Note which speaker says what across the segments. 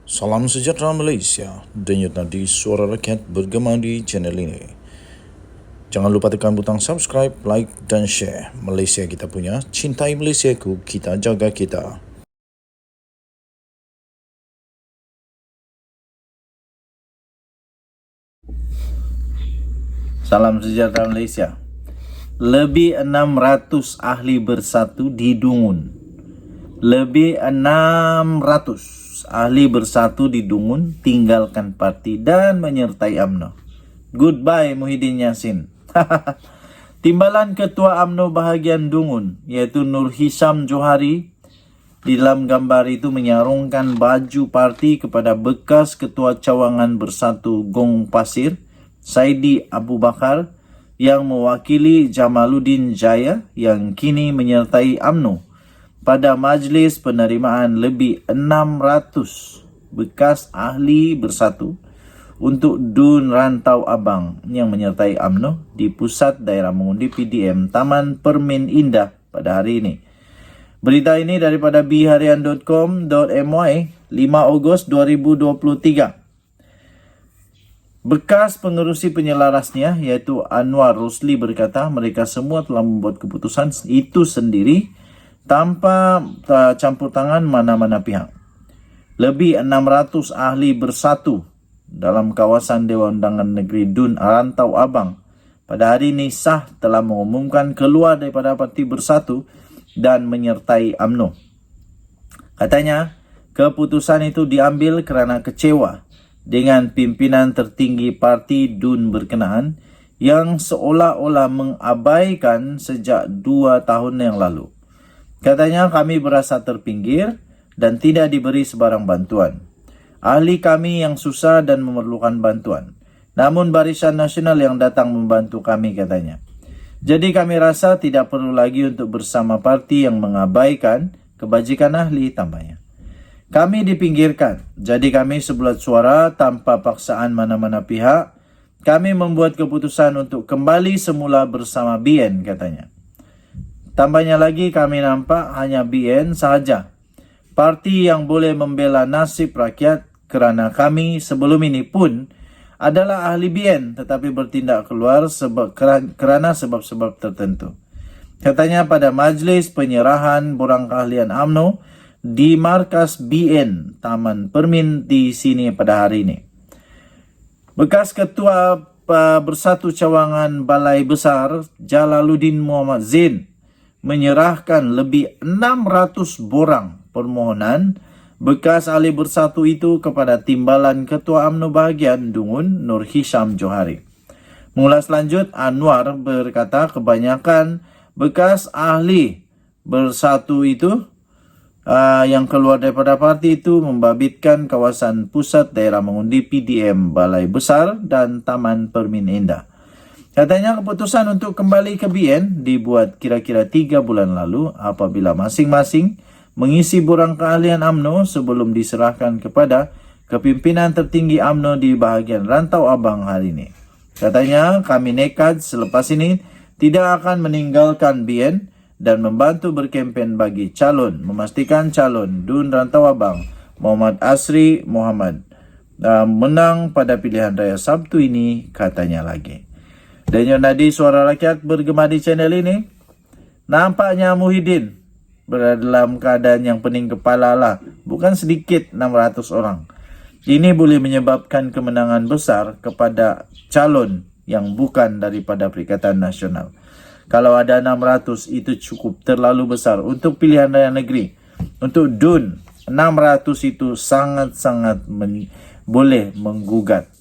Speaker 1: Salam sejahtera Malaysia, denyut nadi suara rakyat bergema di channel ini. Jangan lupa tekan butang subscribe, like dan share. Malaysia kita punya, cintai Malaysiaku, kita jaga kita.
Speaker 2: Salam sejahtera Malaysia. Lebih 600 ahli bersatu di Dungun. Lebih 600 ahli bersatu di Dungun tinggalkan parti dan menyertai UMNO. Goodbye Muhyiddin Yassin. Timbalan Ketua UMNO bahagian Dungun iaitu Nur Hisham Johari di dalam gambar itu menyarungkan baju parti kepada bekas Ketua Cawangan Bersatu Gong Pasir Saidi Abu Bakar yang mewakili Jamaluddin Jaya yang kini menyertai UMNO pada majlis penerimaan lebih 600 bekas ahli bersatu untuk Dun Rantau Abang yang menyertai UMNO di Pusat Daerah Mengundi PDM Taman Permin Indah pada hari ini. Berita ini daripada bharian.com.my 5 Ogos 2023. Bekas pengerusi penyelarasnya iaitu Anwar Rosli berkata mereka semua telah membuat keputusan itu sendiri tanpa campur tangan mana-mana pihak. Lebih 600 ahli bersatu dalam kawasan Dewan Undangan Negeri Dun Rantau Abang pada hari ini sah telah mengumumkan keluar daripada Parti Bersatu dan menyertai UMNO. Katanya, keputusan itu diambil kerana kecewa dengan pimpinan tertinggi parti Dun berkenaan yang seolah-olah mengabaikan sejak 2 tahun yang lalu. Katanya, kami berasa terpinggir dan tidak diberi sebarang bantuan. Ahli kami yang susah dan memerlukan bantuan. Namun Barisan Nasional yang datang membantu kami katanya. Jadi kami rasa tidak perlu lagi untuk bersama parti yang mengabaikan kebajikan ahli tambahnya. Kami dipinggirkan, jadi kami sebulat suara tanpa paksaan mana-mana pihak. Kami membuat keputusan untuk kembali semula bersama BN katanya. Tambahnya lagi kami nampak hanya BN sahaja. Parti yang boleh membela nasib rakyat kerana kami sebelum ini pun adalah ahli BN tetapi bertindak keluar kerana sebab-sebab tertentu. Katanya pada majlis penyerahan borang keahlian UMNO di markas BN Taman Permin di sini pada hari ini. Bekas Ketua Bersatu Cawangan Balai Besar Jalaluddin Muhammad Zain menyerahkan lebih 600 borang permohonan bekas ahli bersatu itu kepada timbalan Ketua UMNO bahagian Dungun Nur Hisham Johari. Mengulas lanjut, Anwar berkata kebanyakan bekas ahli bersatu itu yang keluar daripada parti itu membabitkan kawasan Pusat Daerah Mengundi PDM Balai Besar dan Taman Permin Indah. Katanya keputusan untuk kembali ke BN dibuat kira-kira 3 bulan lalu apabila masing-masing mengisi borang keahlian UMNO sebelum diserahkan kepada kepimpinan tertinggi UMNO di bahagian Rantau Abang hari ini. Katanya, kami nekat selepas ini tidak akan meninggalkan BN dan membantu berkempen bagi calon, memastikan calon Dun Rantau Abang Muhammad Asri Muhammad menang pada pilihan raya Sabtu ini, katanya lagi. Denyut nadi suara rakyat bergema di channel ini. Nampaknya Muhyiddin berada dalam keadaan yang pening kepala lah. Bukan sedikit 600 orang. Ini boleh menyebabkan kemenangan besar kepada calon yang bukan daripada Perikatan Nasional. Kalau ada 600 itu cukup terlalu besar untuk pilihan raya negeri. Untuk Dun, 600 itu sangat-sangat boleh menggugat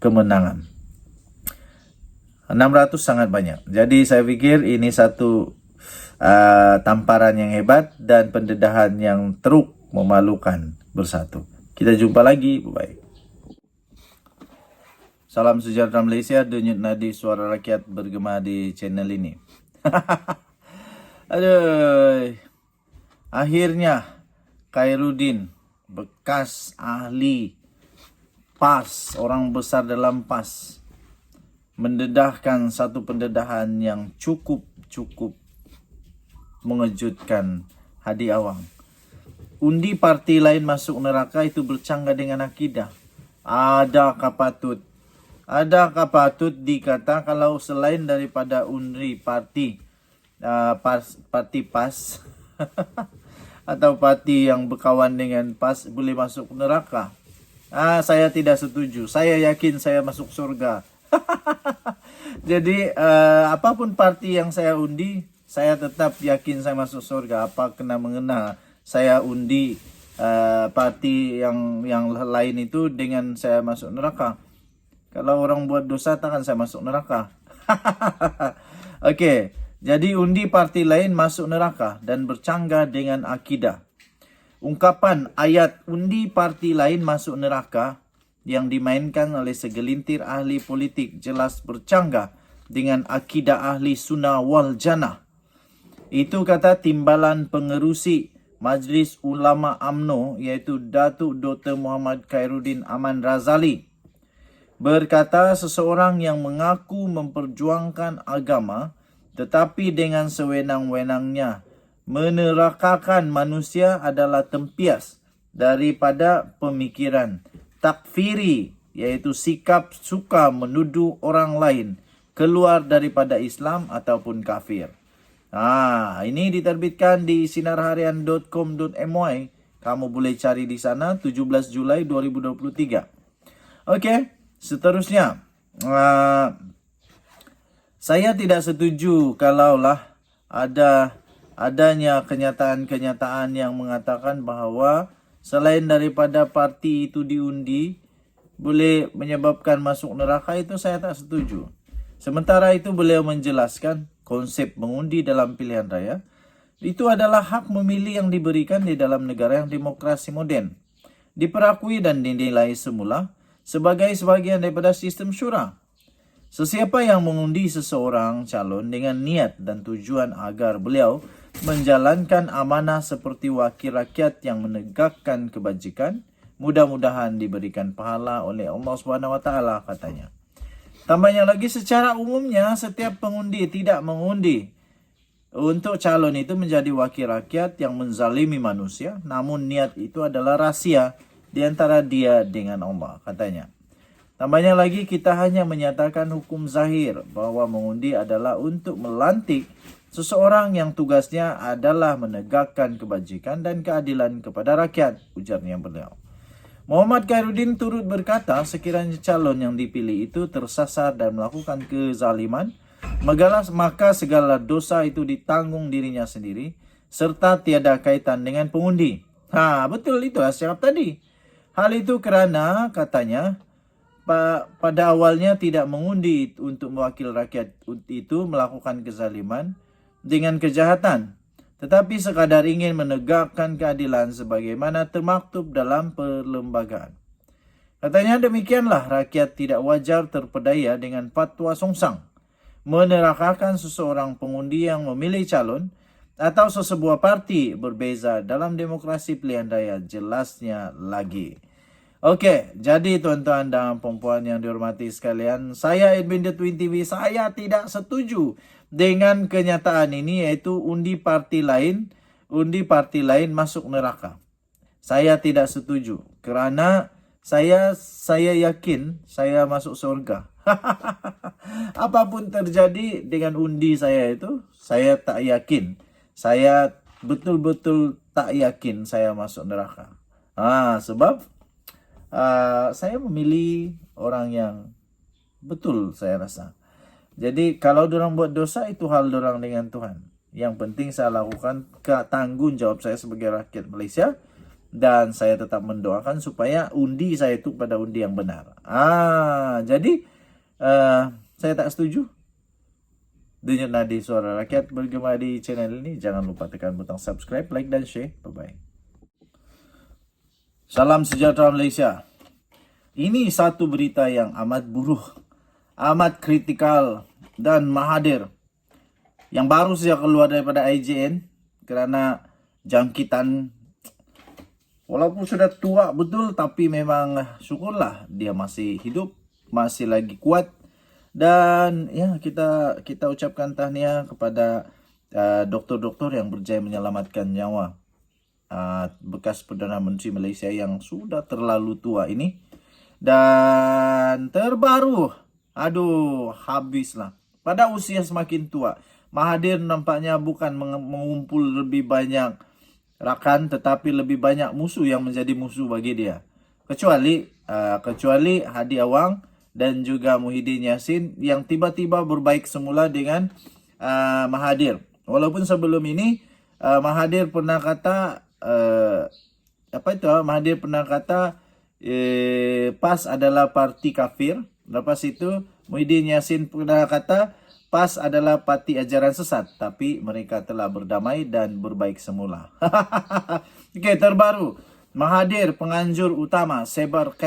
Speaker 2: kemenangan. 600 sangat banyak. Jadi saya fikir ini satu tamparan yang hebat dan pendedahan yang teruk memalukan bersatu. Kita jumpa lagi. Bye. Salam sejahtera Malaysia, denyut nadi suara rakyat bergema di channel ini. Aduh. Akhirnya Khairuddin, bekas ahli PAS, orang besar dalam PAS, mendedahkan satu pendedahan yang cukup mengejutkan hadi awam. undi parti lain masuk neraka itu bercanggah dengan akidah. Adakah patut dikata kalau selain daripada undi parti parti PAS atau parti yang berkawan dengan PAS boleh masuk neraka? Saya tidak setuju. Saya yakin saya masuk surga. Jadi apapun parti yang saya undi, saya tetap yakin saya masuk surga. Apa kena mengena saya undi parti yang lain itu dengan saya masuk neraka? Kalau orang buat dosa takkan saya masuk neraka. Okey, jadi undi parti lain masuk neraka dan bercanggah dengan akidah. Ungkapan ayat undi parti lain masuk neraka yang dimainkan oleh segelintir ahli politik jelas bercanggah dengan akidah ahli sunnah wal jannah. Itu kata timbalan pengerusi Majlis Ulama UMNO iaitu Datuk Dr. Muhammad Khairuddin Aman Razali. Berkata seseorang yang mengaku memperjuangkan agama tetapi dengan sewenang-wenangnya menerakakan manusia adalah tempias daripada pemikiran takfiri, iaitu sikap suka menuduh orang lain keluar daripada Islam ataupun kafir. Ini diterbitkan di sinarharian.com.my. Kamu boleh cari di sana 17 Julai 2023. Okey, seterusnya. Saya tidak setuju kalaulah adanya kenyataan-kenyataan yang mengatakan bahawa selain daripada parti itu diundi boleh menyebabkan masuk neraka. Itu saya tak setuju. Sementara itu beliau menjelaskan konsep mengundi dalam pilihan raya itu adalah hak memilih yang diberikan di dalam negara yang demokrasi moden, diperakui dan dinilai semula sebagai sebahagian daripada sistem syura. Sesiapa yang mengundi seseorang calon dengan niat dan tujuan agar beliau menjalankan amanah seperti wakil rakyat yang menegakkan kebajikan, mudah-mudahan diberikan pahala oleh Allah SWT, katanya. Tambahnya lagi, secara umumnya setiap pengundi tidak mengundi untuk calon itu menjadi wakil rakyat yang menzalimi manusia, namun niat itu adalah rahsia di antara dia dengan Allah, katanya. Tambahnya lagi, kita hanya menyatakan hukum zahir bahawa mengundi adalah untuk melantik seseorang yang tugasnya adalah menegakkan kebajikan dan keadilan kepada rakyat, ujarnya beliau. Muhammad Khairuddin turut berkata sekiranya calon yang dipilih itu tersasar dan melakukan kezaliman, maka segala dosa itu ditanggung dirinya sendiri serta tiada kaitan dengan pengundi. Betul itu cakap tadi. Hal itu kerana katanya pada awalnya tidak mengundi untuk mewakil rakyat itu melakukan kezaliman dengan kejahatan, tetapi sekadar ingin menegakkan keadilan sebagaimana termaktub dalam perlembagaan. Katanya demikianlah rakyat tidak wajar terpedaya dengan fatwa songsang menerakakan seseorang pengundi yang memilih calon atau sesebuah parti berbeza dalam demokrasi pilihan raya, jelasnya lagi. Okey, jadi tuan-tuan dan puan-puan yang dihormati sekalian, saya Edwin The Twin TV, saya tidak setuju dengan kenyataan ini, iaitu undi parti lain masuk neraka. Saya tidak setuju kerana saya yakin saya masuk surga. Apapun terjadi dengan undi saya itu, saya tak yakin. Saya betul-betul tak yakin saya masuk neraka. Sebab saya memilih orang yang betul, saya rasa. Jadi kalau dorang buat dosa, itu hal dorang dengan Tuhan. Yang penting saya lakukan tanggungjawab saya sebagai rakyat Malaysia, dan saya tetap mendoakan supaya undi saya itu pada undi yang benar. Jadi saya tak setuju. Denyut nadi suara rakyat bergema di channel ini. Jangan lupa tekan butang subscribe, like dan share. Bye-bye. Salam sejahtera Malaysia. Ini satu berita yang amat buruk, amat kritikal dan mahadir yang baru saja keluar daripada IJN kerana jangkitan. Walaupun sudah tua betul, tapi memang syukurlah dia masih hidup, masih lagi kuat. Dan ya, kita ucapkan tahniah kepada doktor-doktor yang berjaya menyelamatkan nyawa bekas Perdana Menteri Malaysia yang sudah terlalu tua ini. Dan terbaru, habislah. Pada usia semakin tua, Mahathir nampaknya bukan mengumpul lebih banyak rakan, tetapi lebih banyak musuh yang menjadi musuh bagi dia. Kecuali Hadi Awang dan juga Muhyiddin Yassin yang tiba-tiba berbaik semula dengan Mahathir. Walaupun sebelum ini Mahathir pernah kata Mahathir pernah kata PAS adalah parti kafir. Lepas itu Muhyiddin Yassin pernah kata PAS adalah parti ajaran sesat, tapi mereka telah berdamai dan berbaik semula. Okey, terbaru. Mahathir penganjur utama sebar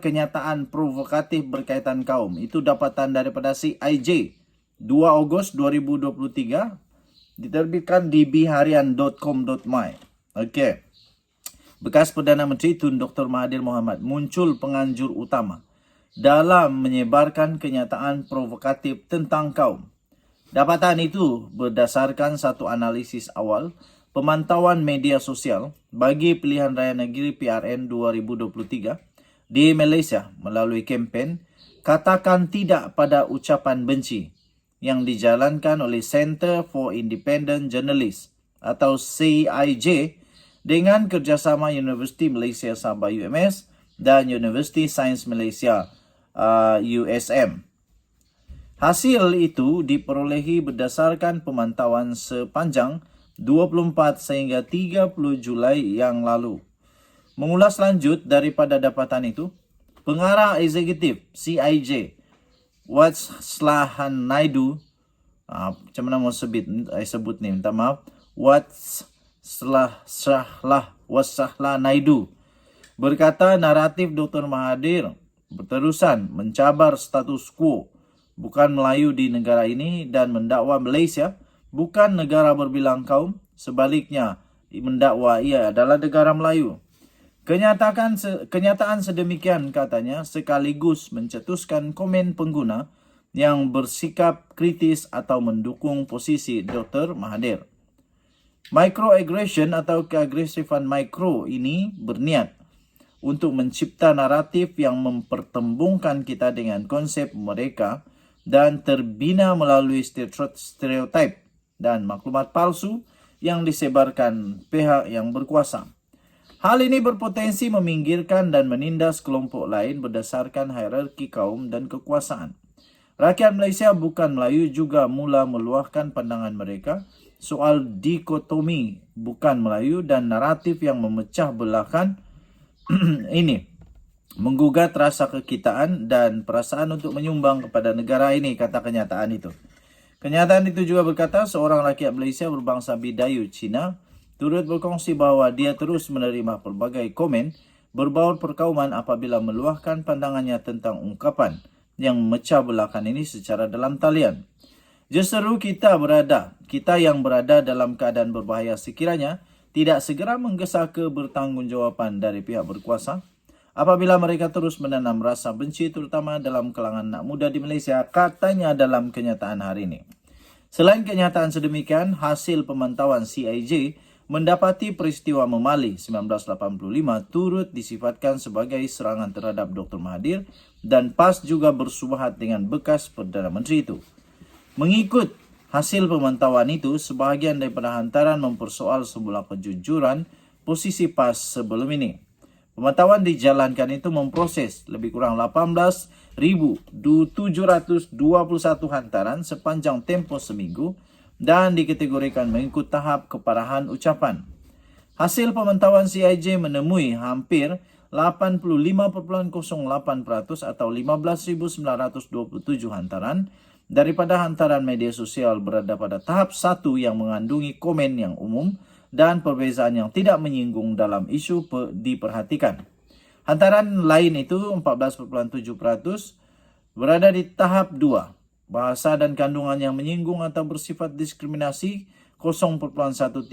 Speaker 2: kenyataan provokatif berkaitan kaum. Itu dapatan daripada CIJ 2 Ogos 2023 diterbitkan di biharian.com.my. Okey. Bekas Perdana Menteri Tun Dr. Mahathir Mohamad muncul penganjur utama dalam menyebarkan kenyataan provokatif tentang kaum. Dapatan itu berdasarkan satu analisis awal pemantauan media sosial bagi pilihan raya negeri PRN 2023 di Malaysia melalui kempen Katakan Tidak pada Ucapan Benci yang dijalankan oleh Center for Independent Journalists atau CIJ dengan kerjasama Universiti Malaysia Sabah UMS dan Universiti Sains Malaysia USM. Hasil itu diperolehi berdasarkan pemantauan sepanjang 24 sehingga 30 Julai yang lalu. Mengulas lanjut daripada dapatan itu, pengarah eksekutif CIJ Watslahan Naidu, macam mana mau sebut ni, minta maaf, Wassahla Naidu berkata naratif Dr. Mahathir berterusan mencabar status quo bukan Melayu di negara ini dan mendakwa Malaysia bukan negara berbilang kaum, sebaliknya mendakwa ia adalah negara Melayu. Kenyataan sedemikian, katanya, sekaligus mencetuskan komen pengguna yang bersikap kritis atau mendukung posisi Dr. Mahathir. Microaggression atau keagresifan mikro ini berniat untuk mencipta naratif yang mempertembungkan kita dengan konsep mereka dan terbina melalui stereotip dan maklumat palsu yang disebarkan pihak yang berkuasa. Hal ini berpotensi meminggirkan dan menindas kelompok lain berdasarkan hierarki kaum dan kekuasaan. Rakyat Malaysia bukan Melayu juga mula meluahkan pandangan mereka soal dikotomi bukan Melayu dan naratif yang memecah belahkan ini menggugat rasa kekitaan dan perasaan untuk menyumbang kepada negara ini, kata kenyataan itu. Kenyataan itu juga berkata seorang rakyat Malaysia berbangsa Bidayu Cina turut berkongsi bahawa dia terus menerima pelbagai komen berbaur perkauman apabila meluahkan pandangannya tentang ungkapan yang memecah belahkan ini secara dalam talian. Justeru kita yang berada dalam keadaan berbahaya sekiranya tidak segera menggesa kebertanggungjawaban dari pihak berkuasa apabila mereka terus menanam rasa benci terutama dalam kalangan anak muda di Malaysia, katanya dalam kenyataan hari ini. Selain kenyataan sedemikian, hasil pemantauan CIJ mendapati peristiwa Memali 1985 turut disifatkan sebagai serangan terhadap Dr. Mahathir dan PAS juga bersubahat dengan bekas Perdana Menteri itu. Mengikut hasil pemantauan itu, sebahagian daripada hantaran mempersoal semula kejujuran posisi PAS sebelum ini. Pemantauan dijalankan itu memproses lebih kurang 18,721 hantaran sepanjang tempoh seminggu dan dikategorikan mengikut tahap keparahan ucapan. Hasil pemantauan CIJ menemui hampir 85.08% atau 15,927 hantaran daripada hantaran media sosial berada pada tahap 1 yang mengandungi komen yang umum dan perbezaan yang tidak menyinggung dalam isu diperhatikan. Hantaran lain itu 14,7% berada di tahap 2. Bahasa dan kandungan yang menyinggung atau bersifat diskriminasi 0,13%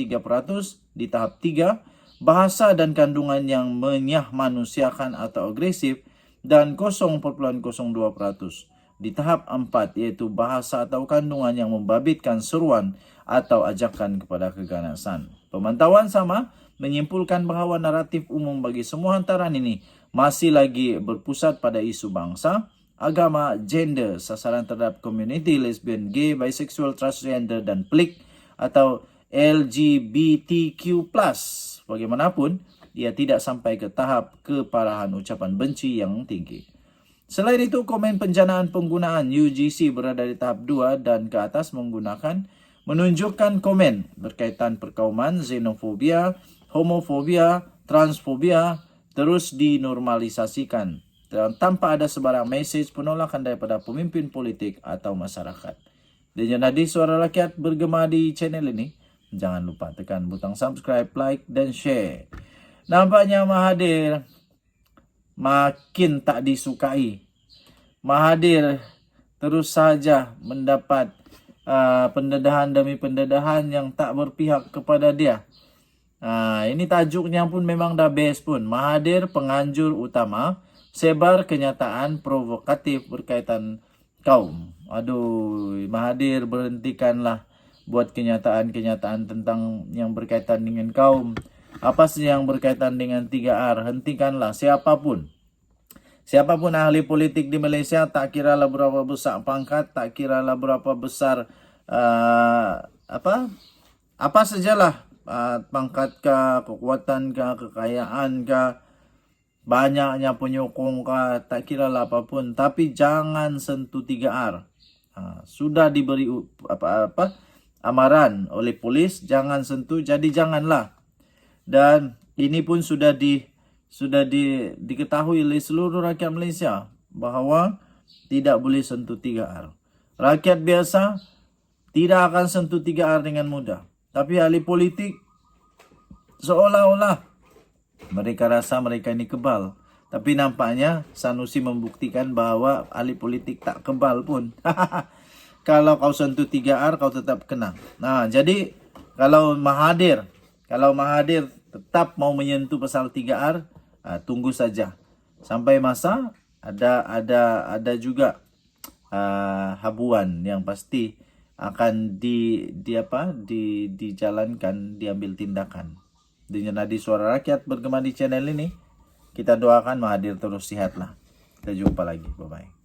Speaker 2: di tahap 3. Bahasa dan kandungan yang menyahmanusiakan atau agresif dan 0,02% di tahap 4, iaitu bahasa atau kandungan yang membabitkan seruan atau ajakan kepada keganasan. Pemantauan sama menyimpulkan bahawa naratif umum bagi semua hantaran ini masih lagi berpusat pada isu bangsa, agama, gender, sasaran terhadap komuniti lesbian, gay, bisexual, transgender, dan pelik atau LGBTQ+. Bagaimanapun, ia tidak sampai ke tahap keparahan ucapan benci yang tinggi. Selain itu, komen penjanaan penggunaan UGC berada di tahap 2 dan ke atas menunjukkan komen berkaitan perkauman, xenofobia, homofobia, transfobia terus dinormalisasikan tanpa ada sebarang mesej penolakan daripada pemimpin politik atau masyarakat. Dan jadi Suara Rakyat bergema di channel ini. Jangan lupa tekan butang subscribe, like, dan share. Nampaknya Mahathir makin tak disukai. Mahathir terus saja mendapat pendedahan demi pendedahan yang tak berpihak kepada dia. Ini tajuknya pun memang dah best pun. Mahathir penganjur utama sebar kenyataan provokatif berkaitan kaum. Aduh, Mahathir berhentikanlah buat kenyataan-kenyataan tentang yang berkaitan dengan kaum. Apa sih yang berkaitan dengan 3R? Hentikanlah siapapun. Siapapun ahli politik di Malaysia, tak kiralah berapa besar pangkat, tak kiralah berapa besar apa sajalah pangkat kah, kekuatan kah, kekayaan kah, banyaknya penyokong kah, tak kiralah apapun, tapi jangan sentuh 3R. Sudah diberi amaran oleh polis, jangan sentuh, jadi janganlah. Dan ini pun sudah diketahui oleh seluruh rakyat Malaysia bahawa tidak boleh sentuh 3R. Rakyat biasa tidak akan sentuh 3R dengan mudah. Tapi ahli politik seolah-olah mereka rasa mereka ini kebal. Tapi nampaknya Sanusi membuktikan bahawa ahli politik tak kebal pun. Kalau kau sentuh 3R, kau tetap kena. Jadi kalau Mahathir tetap mau menyentuh pasal 3R, tunggu saja sampai masa ada juga habuan yang pasti akan dijalankan, diambil tindakan. Dengan Nadi Suara Rakyat bergema di channel ini, kita doakan Mahathir terus sihatlah. Kita jumpa lagi, bye bye.